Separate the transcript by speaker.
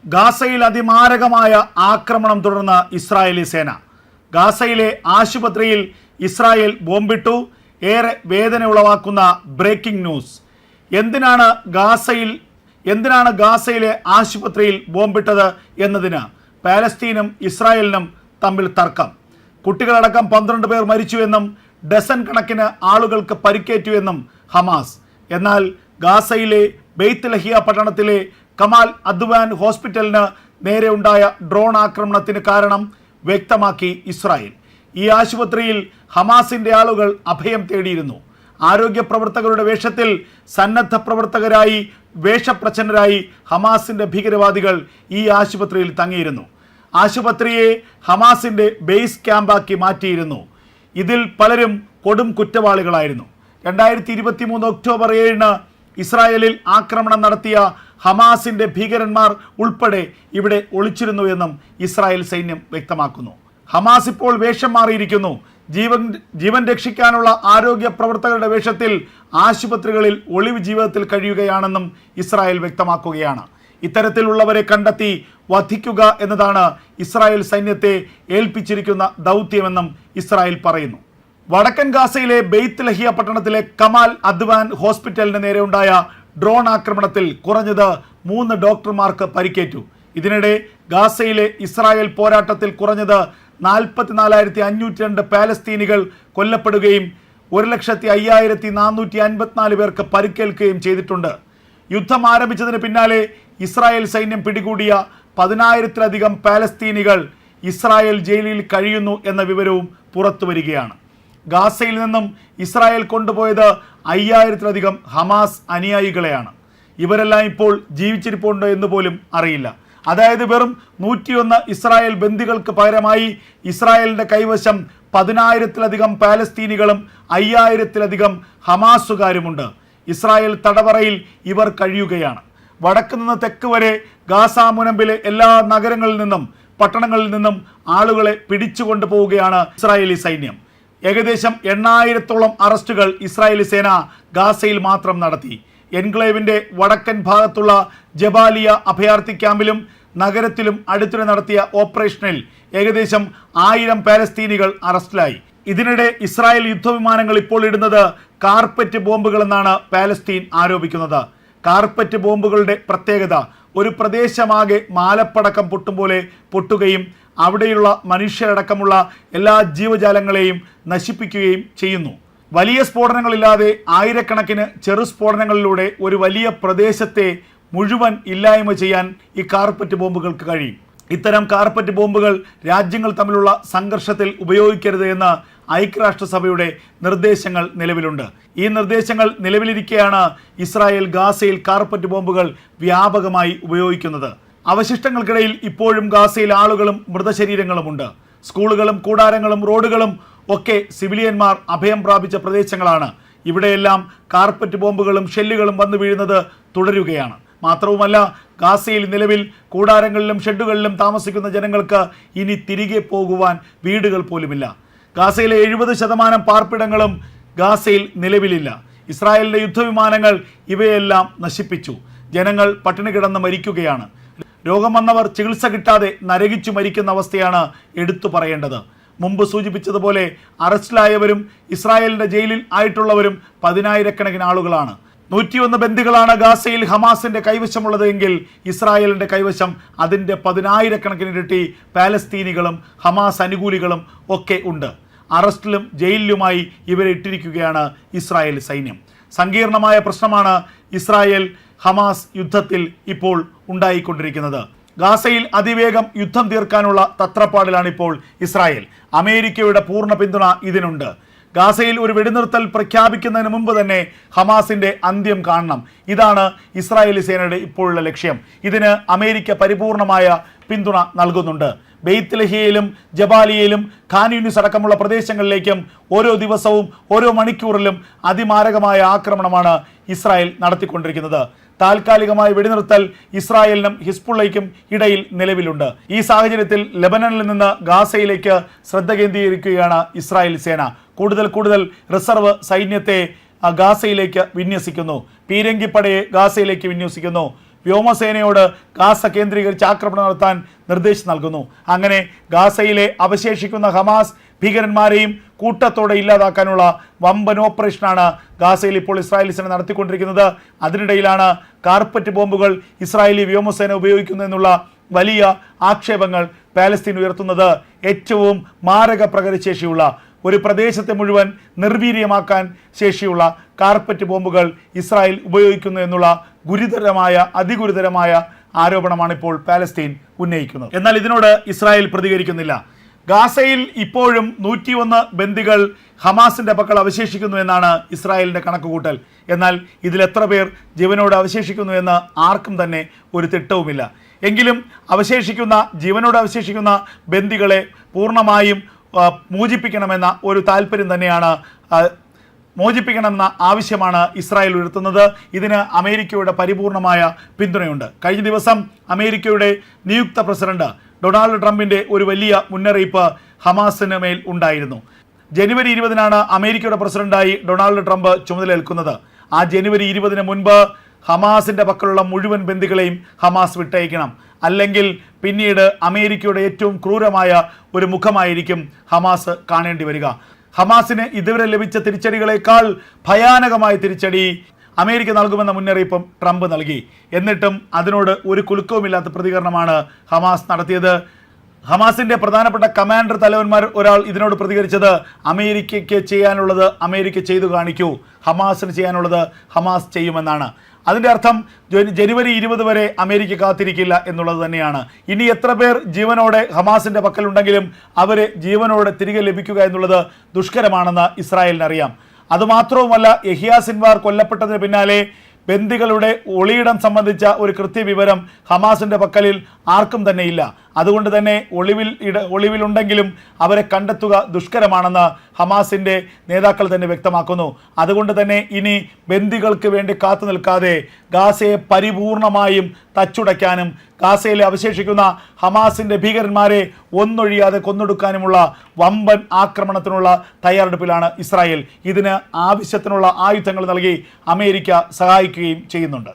Speaker 1: ഗാസയിൽ അതിമാരകമായ ആക്രമണം തുടർന്ന് ഇസ്രായേലി സേന. ഗാസയിലെ ആശുപത്രിയിൽ ഇസ്രായേൽ ബോംബിട്ടു. ഏറെ വേദന ഉളവാക്കുന്ന ബ്രേക്കിംഗ് ന്യൂസ്. എന്തിനാണ് ഗാസയിലെ ആശുപത്രിയിൽ ബോംബിട്ടത് എന്നതിന് പാലസ്തീനും ഇസ്രായേലിനും തമ്മിൽ തർക്കം. കുട്ടികളടക്കം 12 പേർ മരിച്ചുവെന്നും ഡസൻ കണക്കിന് ആളുകൾക്ക് പരിക്കേറ്റുവെന്നും ഹമാസ്. എന്നാൽ ഗാസയിലെ ബെയ്ത്ത് ലഹിയ പട്ടണത്തിലെ കമാൽ അദ്വാൻ ഹോസ്പിറ്റലിന് നേരെ ഉണ്ടായ ഡ്രോൺ ആക്രമണത്തിന് കാരണം വ്യക്തമാക്കി ഇസ്രായേൽ. ഈ ആശുപത്രിയിൽ ഹമാസിന്റെ ആളുകൾ അഭയം തേടിയിരുന്നു. ആരോഗ്യ പ്രവർത്തകരുടെ വേഷത്തിൽ സന്നദ്ധ പ്രവർത്തകരായി വേഷപ്രച്ഛന്നരായി ഹമാസിന്റെ ഭീകരവാദികൾ ഈ ആശുപത്രിയിൽ തങ്ങിയിരുന്നു. ആശുപത്രിയെ ഹമാസിന്റെ ബേസ് ക്യാമ്പാക്കി മാറ്റിയിരുന്നു. ഇതിൽ പലരും കൊടും കുറ്റവാളികളായിരുന്നു. 2023 ഒക്ടോബർ 7 ഇസ്രായേലിൽ ആക്രമണം നടത്തിയ ഹമാസിന്റെ ഭീകരന്മാർ ഉൾപ്പെടെ ഇവിടെ ഒളിച്ചിരുന്നു എന്നും ഇസ്രായേൽ സൈന്യം വ്യക്തമാക്കുന്നു. ഹമാസ് ഇപ്പോൾ വേഷം മാറിയിരിക്കുന്നു. ജീവൻ രക്ഷിക്കാനുള്ള ആരോഗ്യ പ്രവർത്തകരുടെ വേഷത്തിൽ ആശുപത്രികളിൽ ഒളിവ് ജീവിതത്തിൽ കഴിയുകയാണെന്നും ഇസ്രായേൽ വ്യക്തമാക്കുകയാണ്. ഇത്തരത്തിലുള്ളവരെ കണ്ടെത്തി വധിക്കുക എന്നതാണ് ഇസ്രായേൽ സൈന്യത്തെ ഏൽപ്പിച്ചിരിക്കുന്ന ദൗത്യമെന്നും ഇസ്രായേൽ പറയുന്നു. വടക്കൻ ഗാസയിലെ ബെയ്ത്ത് ലഹിയ പട്ടണത്തിലെ കമാൽ അദ്വാൻ ഹോസ്പിറ്റലിന് നേരെ ഉണ്ടായ ഡ്രോൺ ആക്രമണത്തിൽ കുറഞ്ഞത് 3 ഡോക്ടർമാർക്ക് പരിക്കേറ്റു. ഇതിനിടെ ഗാസയിലെ ഇസ്രായേൽ പോരാട്ടത്തിൽ കുറഞ്ഞത് 44,502 പാലസ്തീനികൾ കൊല്ലപ്പെടുകയും 1,05,454 പേർക്ക് പരിക്കേൽക്കുകയും ചെയ്തിട്ടുണ്ട്. യുദ്ധം ആരംഭിച്ചതിന് പിന്നാലെ ഇസ്രായേൽ സൈന്യം പിടികൂടിയ 10,000-ലധികം പാലസ്തീനികൾ ഇസ്രായേൽ ജയിലിൽ കഴിയുന്നു എന്ന വിവരവും പുറത്തു വരികയാണ്. ഗാസയിൽ നിന്നും ഇസ്രായേൽ കൊണ്ടുപോയത് 5,000-ലധികം ഹമാസ് അനുയായികളെയാണ്. ഇവരെല്ലാം ഇപ്പോൾ ജീവിച്ചിരിപ്പുണ്ടോ എന്ന് പോലും അറിയില്ല. അതായത് വെറും 101 ഇസ്രായേൽ ബന്ദികൾക്ക് പകരമായി ഇസ്രായേലിന്റെ കൈവശം 10,000-ലധികം പാലസ്തീനികളും 5,000-ലധികം ഹമാസുകാരുമുണ്ട്. ഇസ്രായേൽ തടവറയിൽ ഇവർ കഴിയുകയാണ്. വടക്ക് നിന്ന് തെക്ക് വരെ ഗാസ മുനമ്പിലെ എല്ലാ നഗരങ്ങളിൽ നിന്നും പട്ടണങ്ങളിൽ നിന്നും ആളുകളെ പിടിച്ചുകൊണ്ടു പോവുകയാണ് ഇസ്രായേലി സൈന്യം. ഏകദേശം 8,000-ഓളം അറസ്റ്റുകൾ ഇസ്രായേലി സേന ഗാസയിൽ മാത്രം നടത്തി. എൻക്ലേവിന്റെ വടക്കൻ ഭാഗത്തുള്ള ജബാലിയ അഭയാർത്ഥി ക്യാമ്പിലും നഗരത്തിലും അടുത്തിടെ നടത്തിയ ഓപ്പറേഷനിൽ ഏകദേശം 1000 പാലസ്തീനികൾ അറസ്റ്റിലായി. ഇതിനിടെ ഇസ്രായേൽ യുദ്ധവിമാനങ്ങൾ ഇപ്പോൾ ഇടുന്നത് കാർപ്പറ്റ് ബോംബുകളെന്നാണ് പാലസ്തീൻ ആരോപിക്കുന്നത്. കാർപ്പറ്റ് ബോംബുകളുടെ പ്രത്യേകത ഒരു പ്രദേശമാകെ മാലപ്പടക്കം പൊട്ടും പോലെ പൊട്ടുകയും അവിടെയുള്ള മനുഷ്യരടക്കമുള്ള എല്ലാ ജീവജാലങ്ങളെയും നശിപ്പിക്കുകയും ചെയ്യുന്നു. വലിയ സ്ഫോടനങ്ങളില്ലാതെ ആയിരക്കണക്കിന് ചെറു സ്ഫോടനങ്ങളിലൂടെ ഒരു വലിയ പ്രദേശത്തെ മുഴുവൻ ഇല്ലായ്മ ചെയ്യാൻ ഈ കാർപ്പറ്റ് ബോംബുകൾക്ക് കഴിയും. ഇത്തരം കാർപ്പറ്റ് ബോംബുകൾ രാജ്യങ്ങൾ തമ്മിലുള്ള സംഘർഷത്തിൽ ഉപയോഗിക്കരുത് എന്ന് ഐക്യരാഷ്ട്രസഭയുടെ നിർദ്ദേശങ്ങൾ നിലവിലുണ്ട്. ഈ നിർദ്ദേശങ്ങൾ നിലവിലിരിക്കെയാണ് ഇസ്രായേൽ ഗാസയിൽ കാർപ്പറ്റ് ബോംബുകൾ വ്യാപകമായി ഉപയോഗിക്കുന്നത്. അവശിഷ്ടങ്ങൾക്കിടയിൽ ഇപ്പോഴും ഗാസയിൽ ആളുകളും മൃതശരീരങ്ങളുമുണ്ട്. സ്കൂളുകളും കൂടാരങ്ങളും റോഡുകളും ഒക്കെ സിവിലിയന്മാർ അഭയം പ്രാപിച്ച പ്രദേശങ്ങളാണ്. ഇവിടെയെല്ലാം കാർപ്പറ്റ് ബോംബുകളും ഷെല്ലുകളും വന്നു വീഴുന്നത് തുടരുകയാണ്. മാത്രവുമല്ല, ഗാസയിൽ നിലവിൽ കൂടാരങ്ങളിലും ഷെഡുകളിലും താമസിക്കുന്ന ജനങ്ങൾക്ക് ഇനി തിരികെ പോകുവാൻ വീടുകൾ പോലുമില്ല. ഗാസയിലെ 70% പാർപ്പിടങ്ങളും ഗാസയിൽ നിലവിലില്ല. ഇസ്രായേലിന്റെ യുദ്ധവിമാനങ്ങൾ ഇവയെല്ലാം നശിപ്പിച്ചു. ജനങ്ങൾ പട്ടിണി കിടന്ന് മരിക്കുകയാണ്. രോഗം വന്നവർ ചികിത്സ കിട്ടാതെ നരകിച്ചു മരിക്കുന്ന അവസ്ഥയാണ് എടുത്തു പറയേണ്ടത്. മുമ്പ് സൂചിപ്പിച്ചതുപോലെ അറസ്റ്റിലായവരും ഇസ്രായേലിന്റെ ജയിലിൽ ആയിട്ടുള്ളവരും 10,000-കണക്കിന് ആളുകളാണ്. 101 ബന്ദികളാണ് ഗാസയിൽ ഹമാസിന്റെ കൈവശമുള്ളത് എങ്കിൽ ഇസ്രായേലിന്റെ കൈവശം അതിൻ്റെ 10,000-കണക്കിന് ഇരട്ടി പാലസ്തീനികളും ഹമാസ് അനുകൂലികളും ഒക്കെ ഉണ്ട്. അറസ്റ്റിലും ജയിലിലുമായി ഇവരെ ഇട്ടിരിക്കുകയാണ് ഇസ്രായേൽ സൈന്യം. സങ്കീർണമായ പ്രശ്നമാണ് ഇസ്രായേൽ ഹമാസ് യുദ്ധത്തിൽ ഇപ്പോൾ ഉണ്ടായിക്കൊണ്ടിരിക്കുന്നത്. ഗാസയിൽ അതിവേഗം യുദ്ധം തീർക്കാനുള്ള തത്രപ്പാടിലാണ് ഇപ്പോൾ ഇസ്രായേൽ. അമേരിക്കയുടെ പൂർണ്ണ പിന്തുണ ഇതിനുണ്ട്. ഗാസയിൽ ഒരു വെടിനിർത്തൽ പ്രഖ്യാപിക്കുന്നതിന് മുമ്പ് തന്നെ ഹമാസിന്റെ അന്ത്യം കാണണം. ഇതാണ് ഇസ്രായേലി സേനയുടെ ഇപ്പോഴുള്ള ലക്ഷ്യം. ഇതിന് അമേരിക്ക പരിപൂർണമായ പിന്തുണ നൽകുന്നുണ്ട്. ബെയ്ത്ത് ലഹിയയിലും ജബാലിയയിലും ഖാൻ യൂനിസ് അടക്കമുള്ള പ്രദേശങ്ങളിലേക്കും ഓരോ ദിവസവും ഓരോ മണിക്കൂറിലും അതിമാരകമായ ആക്രമണമാണ് ഇസ്രായേൽ നടത്തിക്കൊണ്ടിരിക്കുന്നത്. താൽക്കാലികമായ വെടിനിർത്തൽ ഇസ്രായേലിനും ഹിസ്ബുള്ളയ്ക്കും ഇടയിൽ നിലവിലുണ്ട്. ഈ സാഹചര്യത്തിൽ ലെബനനിൽ നിന്ന് ഗാസയിലേക്ക് ശ്രദ്ധ കേന്ദ്രീകരിക്കുകയാണ് ഇസ്രായേൽ സേന. കൂടുതൽ റിസർവ് സൈന്യത്തെ ഗാസയിലേക്ക് വിന്യസിക്കുന്നു. പീരങ്കിപ്പടയെ ഗാസയിലേക്ക് വിന്യസിക്കുന്നു. വ്യോമസേനയോട് ഗാസ കേന്ദ്രീകരിച്ച് ആക്രമണം നടത്താൻ നിർദ്ദേശം നൽകുന്നു. അങ്ങനെ ഗാസയിലെ അവശേഷിക്കുന്ന ഹമാസ് ഭീകരന്മാരെയും കൂട്ടത്തോടെ ഇല്ലാതാക്കാനുള്ള വമ്പൻ ഓപ്പറേഷനാണ് ഗാസയിൽ ഇപ്പോൾ ഇസ്രായേലി സേന നടത്തിക്കൊണ്ടിരിക്കുന്നത്. അതിനിടയിലാണ് കാർപ്പറ്റ് ബോംബുകൾ ഇസ്രായേലി വ്യോമസേന ഉപയോഗിക്കുന്നു എന്നുള്ള വലിയ ആക്ഷേപങ്ങൾ പാലസ്തീൻ ഉയർത്തുന്നത്. ഏറ്റവും മാരക പ്രകടനശേഷിയുള്ള ഒരു പ്രദേശത്തെ മുഴുവൻ നിർവീര്യമാക്കാൻ ശേഷിയുള്ള കാർപ്പറ്റ് ബോംബുകൾ ഇസ്രായേൽ ഉപയോഗിക്കുന്നു എന്നുള്ള അതിഗുരുതരമായ ആരോപണമാണ് ഇപ്പോൾ പാലസ്തീൻ ഉന്നയിക്കുന്നത്. എന്നാൽ ഇതിനോട് ഇസ്രായേൽ പ്രതികരിക്കുന്നില്ല. ഗാസയിൽ ഇപ്പോഴും 101 ബന്ദികൾ ഹമാസിന്റെ പക്കൽ അവശേഷിക്കുന്നു എന്നാണ് ഇസ്രായേലിന്റെ കണക്കുകൂട്ടൽ. എന്നാൽ ഇതിൽ എത്ര പേർ ജീവനോട് അവശേഷിക്കുന്നു എന്ന് ആർക്കും തന്നെ ഒരു തിട്ടവുമില്ല. എങ്കിലും ജീവനോട് അവശേഷിക്കുന്ന ബന്ദികളെ പൂർണ്ണമായും മോചിപ്പിക്കണമെന്ന ഒരു താല്പര്യം തന്നെയാണ്, മോചിപ്പിക്കണമെന്ന ആവശ്യമാണ് ഇസ്രായേൽ ഉയർത്തുന്നത്. ഇതിന് അമേരിക്കയുടെ പരിപൂർണമായ പിന്തുണയുണ്ട്. കഴിഞ്ഞ ദിവസം അമേരിക്കയുടെ നിയുക്ത പ്രസിഡന്റ് ഡൊണാൾഡ് ട്രംപിന്റെ ഒരു വലിയ മുന്നറിയിപ്പ് ഹമാസിന് മേൽ ഉണ്ടായിരുന്നു. ജനുവരി 20 അമേരിക്കയുടെ പ്രസിഡന്റായി ഡൊണാൾഡ് ട്രംപ് ചുമതലയേൽക്കുന്നത്. ആ ജനുവരി 20 മുൻപ് ഹമാസിന്റെ പക്കലുള്ള മുഴുവൻ ബന്ദികളെയും ഹമാസ് വിട്ടയക്കണം. അല്ലെങ്കിൽ പിന്നീട് അമേരിക്കയുടെ ഏറ്റവും ക്രൂരമായ ഒരു മുഖമായിരിക്കും ഹമാസ് കാണേണ്ടി വരിക. ഹമാസിന് ഇതുവരെ ലഭിച്ച തിരിച്ചടികളെക്കാൾ ഭയാനകമായ തിരിച്ചടി അമേരിക്ക നൽകുമെന്ന മുന്നറിയിപ്പും ട്രംപ് നൽകി. എന്നിട്ടും അതിനോട് ഒരു കുലുക്കവുമില്ലാത്ത പ്രതികരണമാണ് ഹമാസ് നടത്തിയത്. ഹമാസിന്റെ പ്രധാനപ്പെട്ട കമാൻഡർ തലവന്മാർ ഒരാൾ ഇതിനോട് പ്രതികരിച്ചത്, അമേരിക്കയ്ക്ക് ചെയ്യാനുള്ളത് അമേരിക്ക ചെയ്തു കാണിക്കൂ, ഹമാസിന് ചെയ്യാനുള്ളത് ഹമാസ് ചെയ്യുമെന്നാണ്. അതിൻ്റെ അർത്ഥം ജനുവരി 20 വരെ അമേരിക്ക കാത്തിരിക്കില്ല എന്നുള്ളത് തന്നെയാണ്. ഇനി എത്ര പേർ ജീവനോടെ ഹമാസിന്റെ പക്കലുണ്ടെങ്കിലും അവരെ ജീവനോടെ തിരികെ ലഭിക്കുക എന്നുള്ളത് ദുഷ്കരമാണെന്ന് ഇസ്രായേലിനറിയാം. അതുമാത്രവുമല്ല, യഹിയ സിൻവാർ കൊല്ലപ്പെട്ടതിന് പിന്നാലെ ബന്ദികളുടെ ഒളിയിടം സംബന്ധിച്ച ഒരു കൃത്യവിവരം ഹമാസിന്റെ പക്കലിൽ ആർക്കും തന്നെ ഇല്ല. അതുകൊണ്ട് തന്നെ ഒളിവിലുണ്ടെങ്കിലും അവരെ കണ്ടെത്തുക ദുഷ്കരമാണെന്ന് ഹമാസിന്റെ നേതാക്കൾ തന്നെ വ്യക്തമാക്കുന്നു. അതുകൊണ്ട് തന്നെ ഇനി ബന്ദികൾക്ക് വേണ്ടി കാത്തു നിൽക്കാതെ ഗാസയെ പരിപൂർണമായും തച്ചുടയ്ക്കാനും ഗാസയിലെ അവശേഷിക്കുന്ന ഹമാസിന്റെ ഭീകരന്മാരെ ഒന്നൊഴിയാതെ കൊന്നൊടുക്കാനുമുള്ള വമ്പൻ ആക്രമണത്തിനുള്ള തയ്യാറെടുപ്പിലാണ് ഇസ്രായേൽ. ഇതിന് ആവശ്യത്തിനുള്ള ആയുധങ്ങൾ നൽകി അമേരിക്ക സഹായിക്കുകയും ചെയ്യുന്നുണ്ട്.